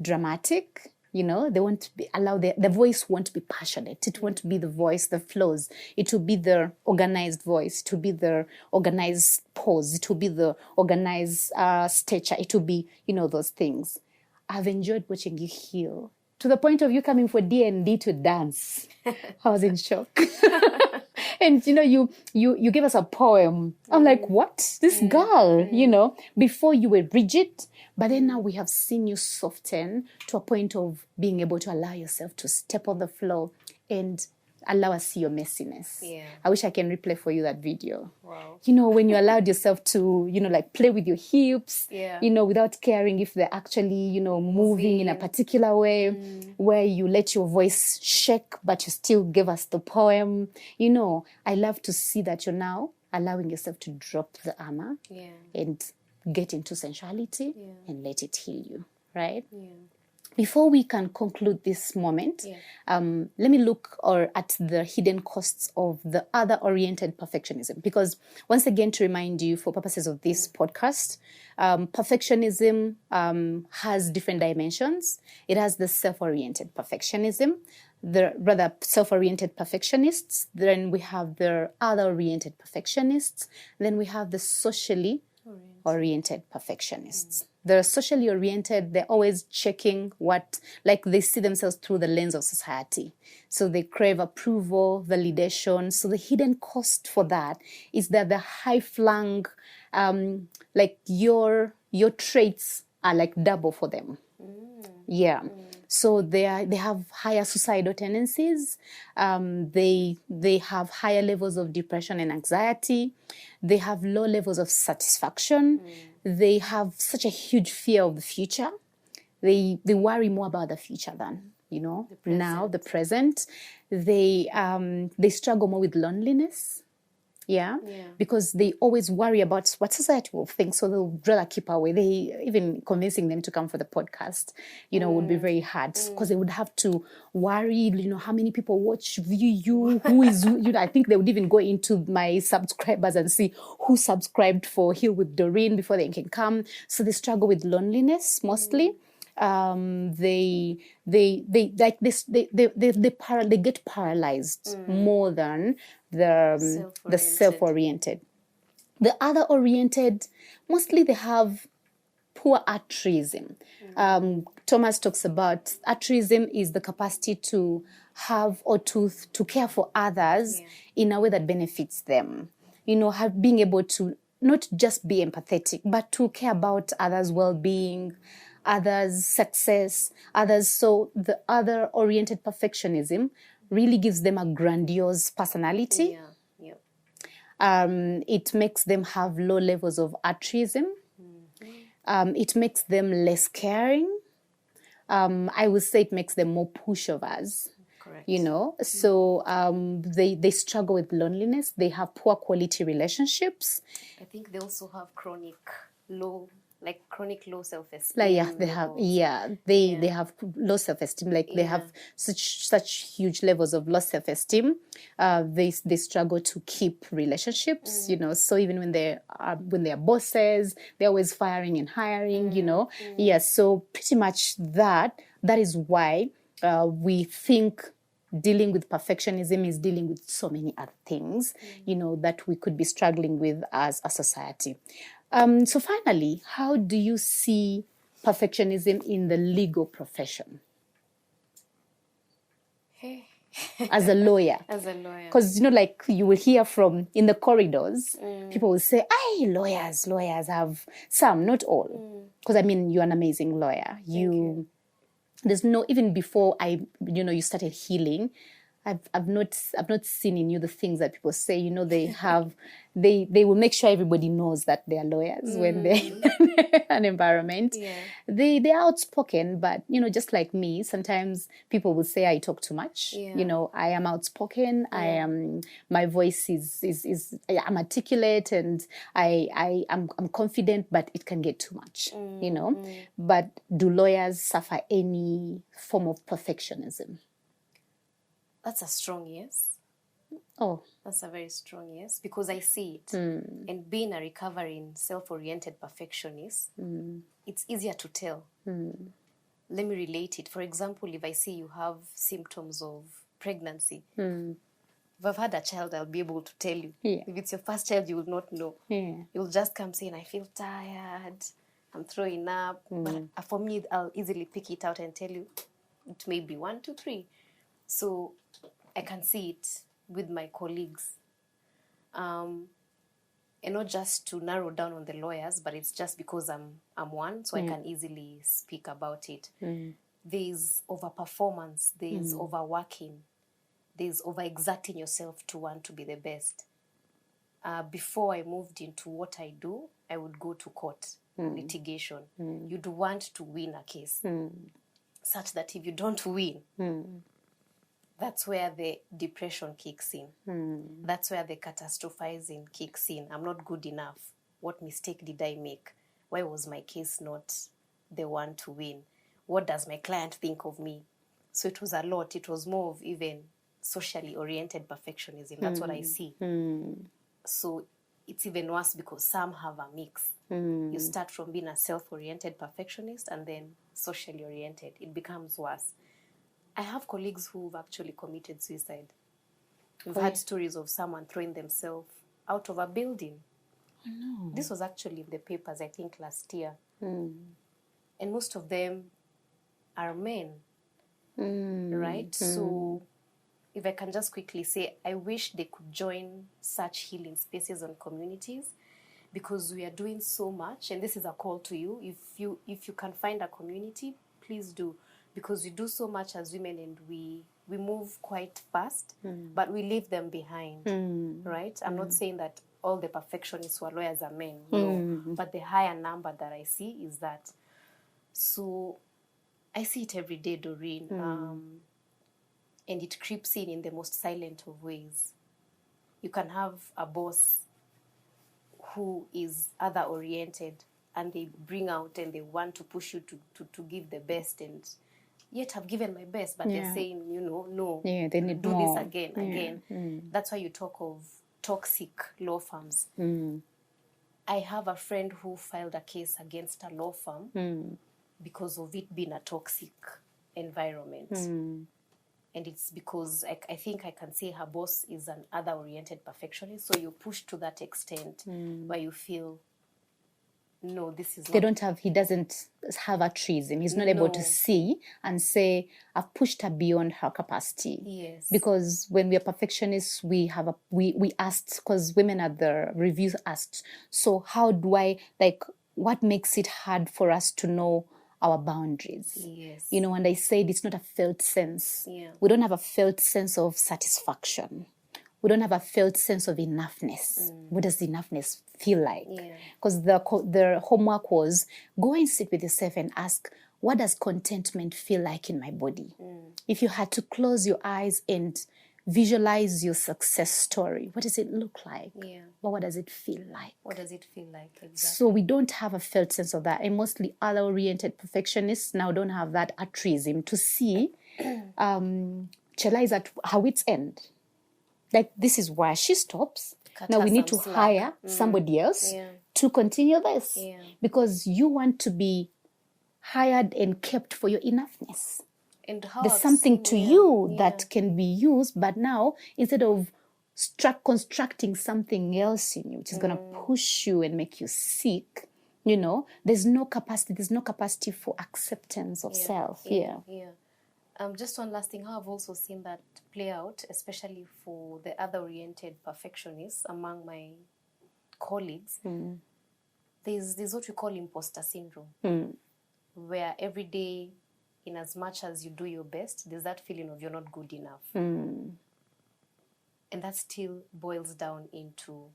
[SPEAKER 1] dramatic. You know, they won't be allow the voice won't be passionate. It won't be the voice that flows. It will be the organized voice. It will be the organized pose. It will be the organized stature. It will be, those things. I've enjoyed watching you heal to the point of you coming for D&D to dance. I was in shock. And, you gave us a poem. I'm like, what? This girl, before you were rigid. But then now we have seen you soften to a point of being able to allow yourself to step on the floor and allow us see your messiness.
[SPEAKER 2] Yeah.
[SPEAKER 1] I wish I can replay for you that video.
[SPEAKER 2] Wow.
[SPEAKER 1] When you allowed yourself to, play with your hips,
[SPEAKER 2] Yeah.
[SPEAKER 1] Without caring if they're actually, moving in a particular way, where you let your voice shake, but you still give us the poem. I love to see that you're now allowing yourself to drop the armor
[SPEAKER 2] Yeah.
[SPEAKER 1] and get into sensuality and let it heal you, right?
[SPEAKER 2] Yeah.
[SPEAKER 1] Before we can conclude this moment, let me look at the hidden costs of the other-oriented perfectionism. Because once again, to remind you, for purposes of this podcast, perfectionism has different dimensions. It has the self-oriented perfectionism, the rather self-oriented perfectionists. Then we have the other-oriented perfectionists. Then we have the socially oriented perfectionists. The socially oriented, they're always checking like they see themselves through the lens of society. So they crave approval, validation. So the hidden cost for that is that the high flung, like your traits are like double for them. Yeah. So they have higher suicidal tendencies. They have higher levels of depression and anxiety. They have low levels of satisfaction. They have such a huge fear of the future. They worry more about the future than the present. They struggle more with loneliness. Yeah, because they always worry about what society will think, so they'll rather keep away. Even convincing them to come for the podcast, would be very hard because they would have to worry, how many people view you, who is, I think they would even go into my subscribers and see who subscribed for Heal with Doreen before they can come. So they struggle with loneliness mostly. They like this. They get paralyzed more than the self-oriented. The other oriented, mostly they have poor altruism. Thomas talks about altruism is the capacity to have or to care for others in a way that benefits them. Being able to not just be empathetic, but to care about others' well-being, others' success, others. So the other oriented perfectionism really gives them a grandiose personality. It makes them have low levels of altruism. It makes them less caring. I would say it makes them more pushovers. Correct. So they struggle with loneliness. They have poor quality relationships.
[SPEAKER 2] I think they also have chronic low self-esteem.
[SPEAKER 1] They have low self-esteem. They have such huge levels of low self-esteem. They struggle to keep relationships. So even when they are bosses, they're always firing and hiring. So pretty much that is why we think dealing with perfectionism is dealing with so many other things, that we could be struggling with as a society. So finally, how do you see perfectionism in the legal profession? As a lawyer. Because, you will hear from in the corridors, people will say, "Hey, lawyers have some, not all." Because, you're an amazing lawyer. There's no, even before you started healing, I've not seen in you the things that people say. They have, they will make sure everybody knows that they are lawyers when they're in an environment. They're outspoken, but just like me, sometimes people will say I talk too much. I am outspoken. My voice is I'm articulate and I'm confident, but it can get too much. But do lawyers suffer any form of perfectionism?
[SPEAKER 2] That's a strong yes.
[SPEAKER 1] Oh.
[SPEAKER 2] That's a very strong yes, because I see it. And being a recovering self-oriented perfectionist, it's easier to tell. Let me relate it. For example, if I see you have symptoms of pregnancy, if I've had a child, I'll be able to tell you. If it's your first child, you will not know. You'll just come saying, "I feel tired, I'm throwing up." But for me, I'll easily pick it out and tell you, it may be 1, 2, 3. So I can see it with my colleagues. And not just to narrow down on the lawyers, but it's just because I'm one, so I can easily speak about it. There's overperformance, there's overworking, there's overexerting yourself to want to be the best. Before I moved into what I do, I would go to court, litigation. You'd want to win a case, such that if you don't win, that's where the depression kicks in. That's where the catastrophizing kicks in. I'm not good enough. What mistake did I make? why was my case not the one to win? What does my client think of me? So it was a lot. It was more of even socially oriented perfectionism. That's what I see. So it's even worse because some have a mix. You start from being a self-oriented perfectionist and then socially oriented. It becomes worse. I have colleagues who've actually committed suicide. We've had stories of someone throwing themselves out of a building.
[SPEAKER 1] No.
[SPEAKER 2] This was actually in the papers, I think, last year. And most of them are men, right? So if I can just quickly say, I wish they could join such healing spaces and communities, because we are doing so much, and this is a call to you. If you can find a community, please do, because we do so much as women, and we move quite fast, but we leave them behind, right? I'm not saying that all the perfectionists who are lawyers are men, no, but the higher number that I see is that. So I see it every day, Doreen, and it creeps in the most silent of ways. You can have a boss who is other-oriented, and they bring out and they want to push you to give the best, and yet I've given my best, but they're saying, no,
[SPEAKER 1] they need
[SPEAKER 2] do
[SPEAKER 1] more.
[SPEAKER 2] this again. That's why you talk of toxic law firms. I have a friend who filed a case against a law firm because of it being a toxic environment. And it's because I think I can say her boss is an other-oriented perfectionist. So you push to that extent where you feel, no, this is not.
[SPEAKER 1] He doesn't have altruism. He's not able to see and say, I've pushed her beyond her capacity.
[SPEAKER 2] Yes.
[SPEAKER 1] Because when we are perfectionists, we asked, because women at the reviews asked, so how do I, what makes it hard for us to know our boundaries?
[SPEAKER 2] Yes.
[SPEAKER 1] And I said it's not a felt sense.
[SPEAKER 2] Yeah.
[SPEAKER 1] We don't have a felt sense of satisfaction. We don't have a felt sense of enoughness. What does enoughness feel like? Because the homework was, go and sit with yourself and ask, what does contentment feel like in my body? If you had to close your eyes and visualize your success story, what does it look like? But what does it feel like?
[SPEAKER 2] What does it feel like? Exactly.
[SPEAKER 1] So we don't have a felt sense of that. And mostly other-oriented perfectionists now don't have that altruism to see Chella is at her wit's end. This is where she stops.
[SPEAKER 2] Cut
[SPEAKER 1] now
[SPEAKER 2] her
[SPEAKER 1] we need to
[SPEAKER 2] some slack.
[SPEAKER 1] hire somebody else to continue this. Because you want to be hired and kept for your enoughness.
[SPEAKER 2] And how
[SPEAKER 1] There's something to you that can be used, but now instead of constructing something else in you, which is going to push you and make you sick, there's no capacity for acceptance of self.
[SPEAKER 2] Just one last thing, how I've also seen that play out, especially for the other-oriented perfectionists among my colleagues. There's what we call imposter syndrome, where every day, in as much as you do your best, there's that feeling of you're not good enough. And that still boils down into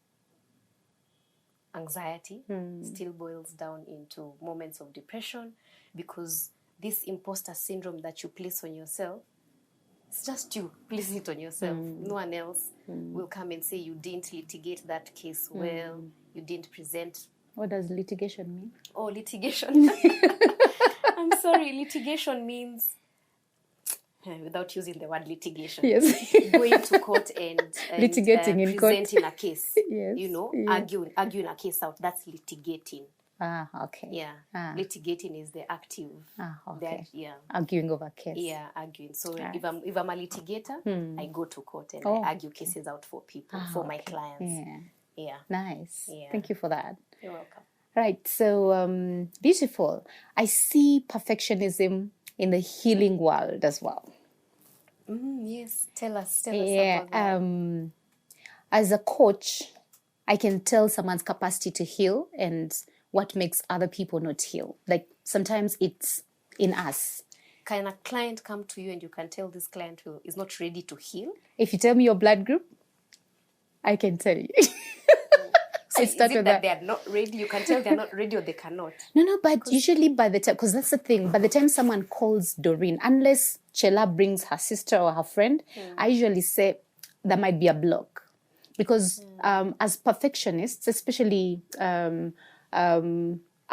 [SPEAKER 2] anxiety, still boils down into moments of depression, because this imposter syndrome that you place on yourself, it's just you placing it on yourself. No one else will come and say you didn't litigate that case well, you didn't present.
[SPEAKER 1] What does litigation mean?
[SPEAKER 2] Oh, litigation. I'm sorry, litigation means, without using the word litigation, going to court and
[SPEAKER 1] litigating in court.
[SPEAKER 2] Presenting a case, arguing a case out. That's litigating.
[SPEAKER 1] Okay.
[SPEAKER 2] Yeah. Litigating is the active.
[SPEAKER 1] Okay.
[SPEAKER 2] That,
[SPEAKER 1] arguing over case.
[SPEAKER 2] Yeah, arguing. So if I'm a litigator, I go to court and I argue cases out for people, for my clients. Yeah.
[SPEAKER 1] Nice.
[SPEAKER 2] Yeah.
[SPEAKER 1] Thank you for that.
[SPEAKER 2] You're welcome.
[SPEAKER 1] Right. So beautiful. I see perfectionism in the healing world as well.
[SPEAKER 2] Yes. Tell us about that.
[SPEAKER 1] As a coach, I can tell someone's capacity to heal and what makes other people not heal. Sometimes it's in us.
[SPEAKER 2] Can a client come to you and you can tell this client who is not ready to heal?
[SPEAKER 1] If you tell me your blood group, I can tell you.
[SPEAKER 2] So is it that they are not ready? You can tell they are not ready or they cannot?
[SPEAKER 1] No, but usually by the time, because that's the thing, by the time someone calls Doreen, unless Chella brings her sister or her friend, I usually say there might be a block. Because as perfectionists, especially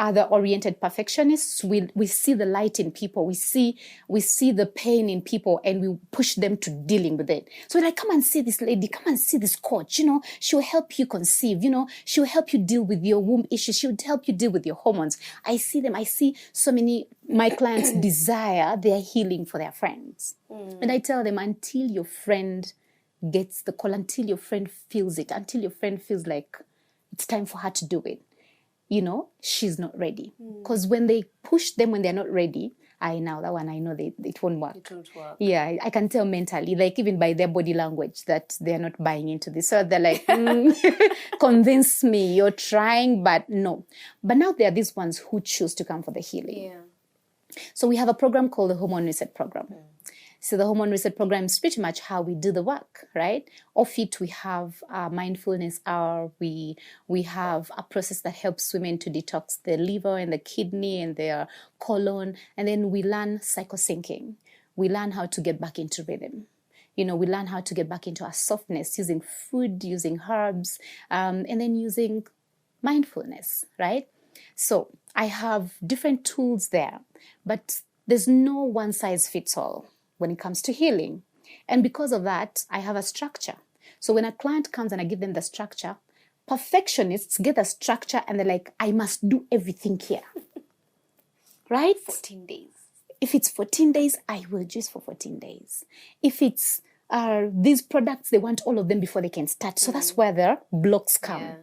[SPEAKER 1] other-oriented perfectionists, we see the light in people, we see the pain in people, and we push them to dealing with it. So we're like, come and see this lady, come and see this coach, she'll help you conceive, she'll help you deal with your womb issues, she'll help you deal with your hormones. I see so many, my clients desire their healing for their friends. And I tell them, until your friend gets the call, until your friend feels it, until your friend feels like it's time for her to do it, she's not ready. Because when they push them when they're not ready, I know it won't work.
[SPEAKER 2] It won't work.
[SPEAKER 1] Yeah, I can tell mentally, like even by their body language, that they're not buying into this. So they're like, convince me, you're trying, but no. But now there are these ones who choose to come for the healing.
[SPEAKER 2] Yeah.
[SPEAKER 1] So we have a program called the Hormone Reset Program. So the Hormone Reset Program is pretty much how we do the work, right? Off it, we have a mindfulness hour. We have a process that helps women to detox their liver and the kidney and their colon. And then we learn psychosyncing. We learn how to get back into rhythm. We learn how to get back into our softness using food, using herbs, and then using mindfulness, right? So I have different tools there, but there's no one size fits all when it comes to healing. And because of that, I have a structure. So when a client comes and I give them the structure, perfectionists get the structure and they're like, I must do everything here. Right?
[SPEAKER 2] 14 days.
[SPEAKER 1] If it's 14 days, I will juice for 14 days. If it's these products, they want all of them before they can start. So that's where the blocks come.
[SPEAKER 2] Yeah.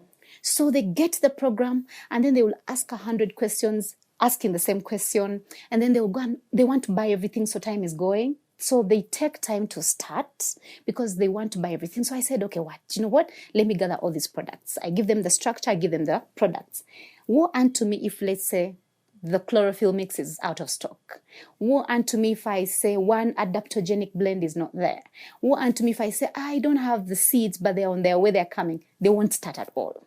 [SPEAKER 1] So they get the program and then they will ask 100 questions, asking the same question. And then they will go and they want to buy everything, so time is going. So they take time to start because they want to buy everything. So I said, okay, you know what? Let me gather all these products. I give them the structure, I give them the products. Woe unto me if, let's say, the chlorophyll mix is out of stock. Woe unto me if I say one adaptogenic blend is not there. Woe unto me if I say, I don't have the seeds, but they're on their way, they're coming. They won't start at all.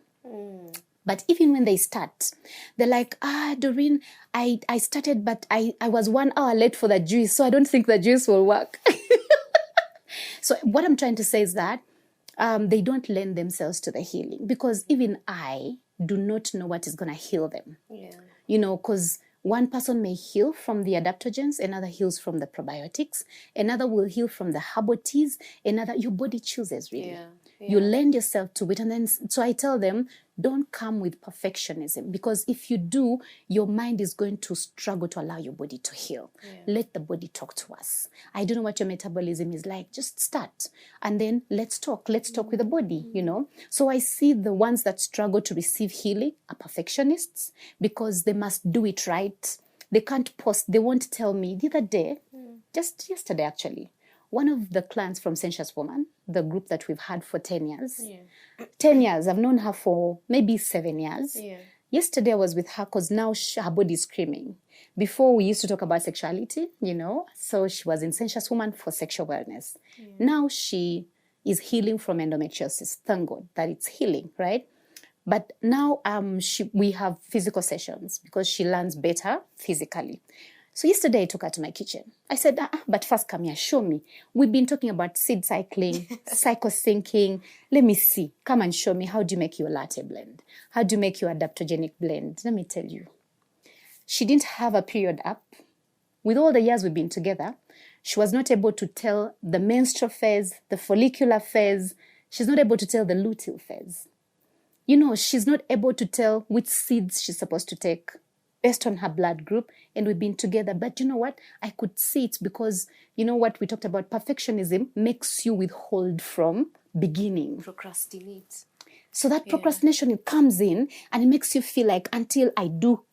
[SPEAKER 1] But even when they start, they're like, Doreen, I started, but I was 1 hour late for the juice, so I don't think the juice will work. So what I'm trying to say is that they don't lend themselves to the healing, because even I do not know what is going to heal them.
[SPEAKER 2] Yeah.
[SPEAKER 1] Because one person may heal from the adaptogens, another heals from the probiotics, another will heal from the herbal teas, another, your body chooses really.
[SPEAKER 2] Yeah.
[SPEAKER 1] You lend yourself to it. And then, so I tell them, don't come with perfectionism, because if you do, your mind is going to struggle to allow your body to heal. Let the body talk to us. I don't know what your metabolism is like. Just start. And then let's talk with the body, So I see the ones that struggle to receive healing are perfectionists, because they must do it right. They can't post. They won't tell me. The other day, just yesterday actually, one of the clients from Sensuous Woman, the group that we've had for 10 years. 10 years. I've known her for maybe 7 years. Yesterday I was with her because now her body is screaming. Before we used to talk about sexuality, so she was in Sensuous Woman for sexual wellness. Now she is healing from endometriosis. Thank God that it's healing, right? But now we have physical sessions because she learns better physically. So yesterday I took her to my kitchen. I said, but first come here, show me. We've been talking about seed cycling, psychosyncing. Let me see. Come and show me, how do you make your latte blend? How do you make your adaptogenic blend? Let me tell you. She didn't have a period up. With all the years we've been together, she was not able to tell the menstrual phase, the follicular phase. She's not able to tell the luteal phase. She's not able to tell which seeds she's supposed to take based on her blood group, and we've been together. But you know what? I could see it because, what we talked about, perfectionism makes you withhold from beginning.
[SPEAKER 2] Procrastinate.
[SPEAKER 1] So that procrastination, it comes in and it makes you feel like, until I do,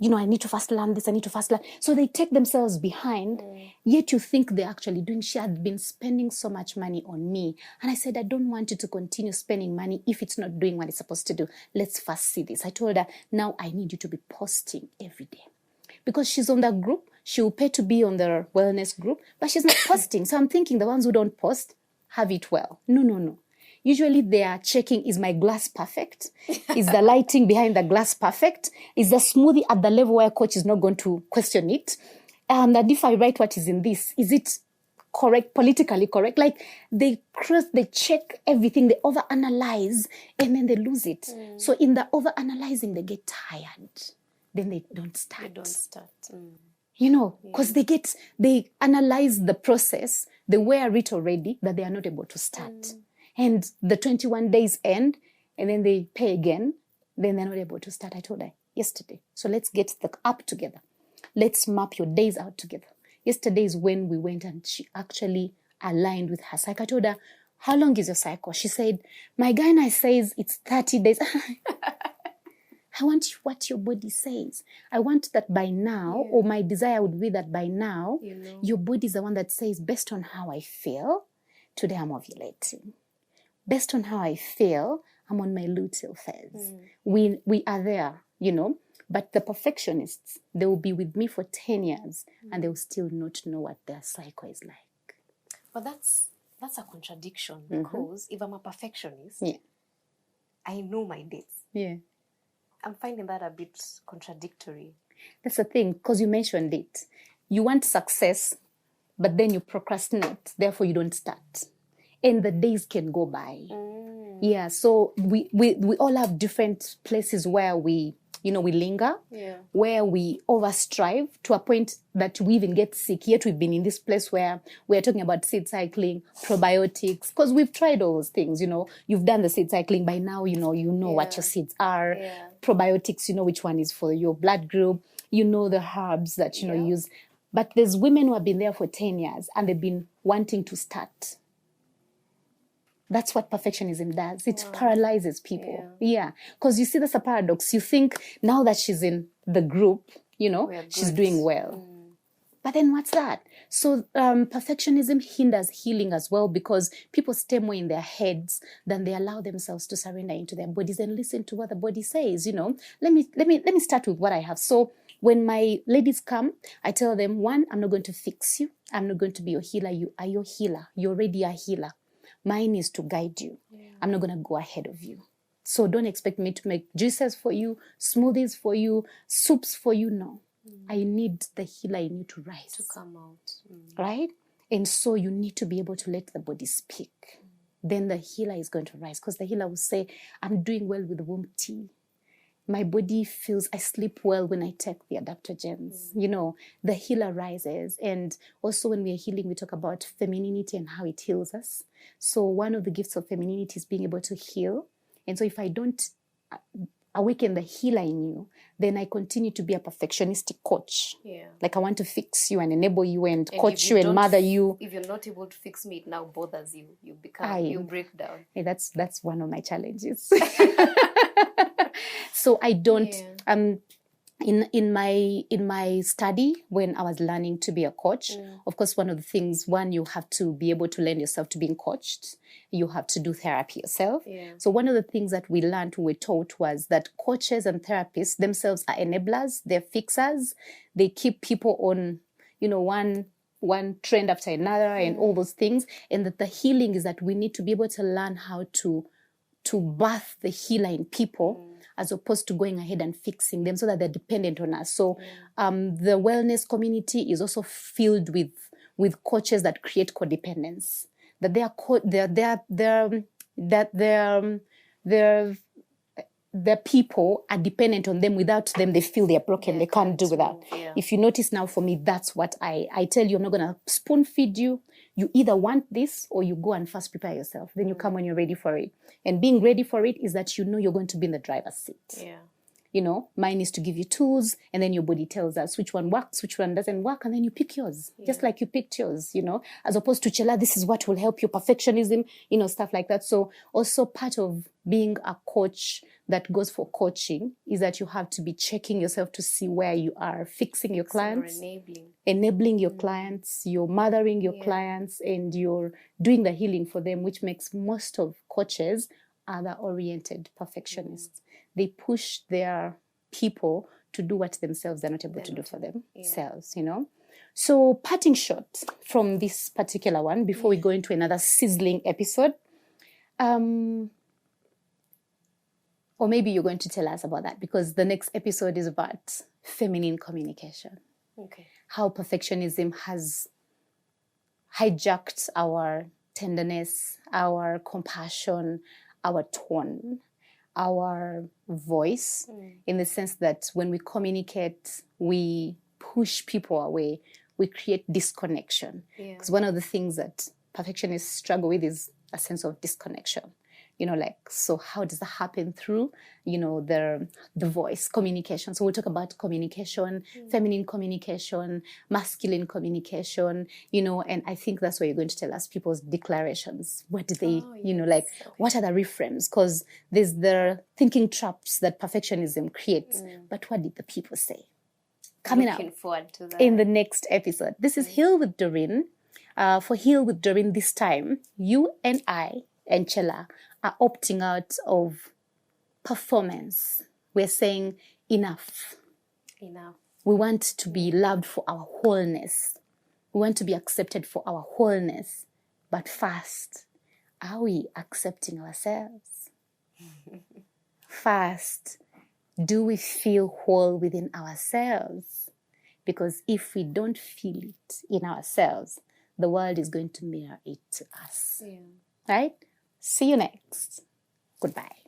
[SPEAKER 1] I need to first learn this, I need to first learn. So they take themselves behind, yet you think they're actually doing. She had been spending so much money on me. And I said, I don't want you to continue spending money if it's not doing what it's supposed to do. Let's first see this. I told her, now I need you to be posting every day. Because she's on that group, she will pay to be on the wellness group, but she's not posting. So I'm thinking the ones who don't post have it well. No. Usually they are checking, is my glass perfect? Is the lighting behind the glass perfect? Is the smoothie at the level where coach is not going to question it? And if I write what is in this, is it correct, politically correct? Like they check everything, they overanalyze, and then they lose it. So in the overanalyzing, they get tired. then they don't start.
[SPEAKER 2] You don't start.
[SPEAKER 1] You know, because they analyze the process, they wear it already, that they are not able to start. And the 21 days end, and then they pay again, then they're not able to start. I told her yesterday. So let's get the app together. Let's map your days out together. Yesterday is when we went and she actually aligned with her cycle. I told her, how long is your cycle? She said, my gynae says it's 30 days. I want what your body says. I want that by now, or my desire would be that by now, your body is the one that says, based on how I feel, today I'm ovulating. Based on how I feel, I'm on my luteal phase. We are there, you know. But the perfectionists, they will be with me for 10 years and they will still not know what their cycle is like.
[SPEAKER 2] But that's a contradiction, because if I'm a perfectionist, I know my dates.
[SPEAKER 1] Yeah.
[SPEAKER 2] I'm finding that a bit contradictory.
[SPEAKER 1] That's the thing, because you mentioned it. You want success, but then you procrastinate. Therefore, you don't start. And the days can go by. Yeah, so we all have different places where we linger, where we overstrive to a point that we even get sick. Yet we've been in this place where we're talking about seed cycling, probiotics, because we've tried all those things, you know. You've done the seed cycling. By now, you know what your seeds are.
[SPEAKER 2] Yeah.
[SPEAKER 1] Probiotics, you know which one is for your blood group. You know the herbs that, you use. But there's women who have been there for 10 years and they've been wanting to start. That's what perfectionism does. It paralyzes people. Yeah. Because you see, that's a paradox. You think now that she's in the group, you know, she's doing well. But then what's that? So perfectionism hinders healing as well, because people stay more in their heads than they allow themselves to surrender into their bodies and listen to what the body says, you know. Let me start with what I have. So when my ladies come, I tell them, one, I'm not going to fix you. I'm not going to be your healer. You are your healer. You're already a healer. Mine is to guide you. I'm not going to go ahead of you. So don't expect me to make juices for you, smoothies for you, soups for you. No. I need the healer in you to rise.
[SPEAKER 2] To come out.
[SPEAKER 1] Right? And so you need to be able to let the body speak. Then the healer is going to rise, because the healer will say, I'm doing well with the womb tea. My body feels I sleep well when I take the adaptogens. You know, the healer rises. And also when we are healing, we talk about femininity and how it heals us. So one of the gifts of femininity is being able to heal. And so if I don't awaken the healer in you, then I continue to be a perfectionistic coach. Yeah. Like I want to fix you and enable you and coach you and mother you.
[SPEAKER 2] If you're not able to fix me, it now bothers you. You break down.
[SPEAKER 1] Hey, that's one of my challenges. So I don't in my study, when I was learning to be a coach, of course, one of the things, you have to be able to lend yourself to being coached. You have to do therapy yourself. Yeah. So one of the things that we were taught was that coaches and therapists themselves are enablers, they're fixers. They keep people on, you know, one trend after another and all those things. And that the healing is that we need to be able to learn how to birth the healer in people, as opposed to going ahead and fixing them so that they're dependent on us. So the wellness community is also filled with coaches that create codependence. That their people are dependent on them. Without them, they feel they're broken. They can't do without. Yeah. If you notice now, for me, that's what I tell you. I'm not going to spoon feed you. You either want this or you go and first prepare yourself. Then you come when you're ready for it. And being ready for it is that you know you're going to be in the driver's seat. Yeah. You know, mine is to give you tools, and then your body tells us which one works, which one doesn't work, and then you pick yours, just like you picked yours, you know, as opposed to Chella, this is what will help your perfectionism, you know, stuff like that. So also part of being a coach that goes for coaching is that you have to be checking yourself to see where you are, fixing your clients, enabling your clients, you're mothering your clients, and you're doing the healing for them, which makes most of coaches other-oriented perfectionists. They push their people to do what themselves they're not able to do for themselves, you know. So parting shot from this particular one, before we go into another sizzling episode, or maybe you're going to tell us about that, because the next episode is about feminine communication. Okay. How perfectionism has hijacked our tenderness, our compassion, our tone. our voice, in the sense that when we communicate, we push people away, we create disconnection. Because one of the things that perfectionists struggle with is a sense of disconnection. So how does that happen? Through, the voice, communication. So we'll talk about communication, feminine communication, masculine communication, and I think that's where you're going to tell us people's declarations. What do they, what are the reframes? Because there's the thinking traps that perfectionism creates. But what did the people say? Coming
[SPEAKER 2] Looking
[SPEAKER 1] up
[SPEAKER 2] forward to that.
[SPEAKER 1] in the next episode. This is Heal with Doreen. For Heal with Doreen this time, you and I and Chella are opting out of performance. We're saying enough.
[SPEAKER 2] Enough.
[SPEAKER 1] We want to be loved for our wholeness. We want to be accepted for our wholeness. But first, are we accepting ourselves? First, do we feel whole within ourselves? Because if we don't feel it in ourselves, the world is going to mirror it to us.
[SPEAKER 2] Yeah.
[SPEAKER 1] Right? See you next. Goodbye.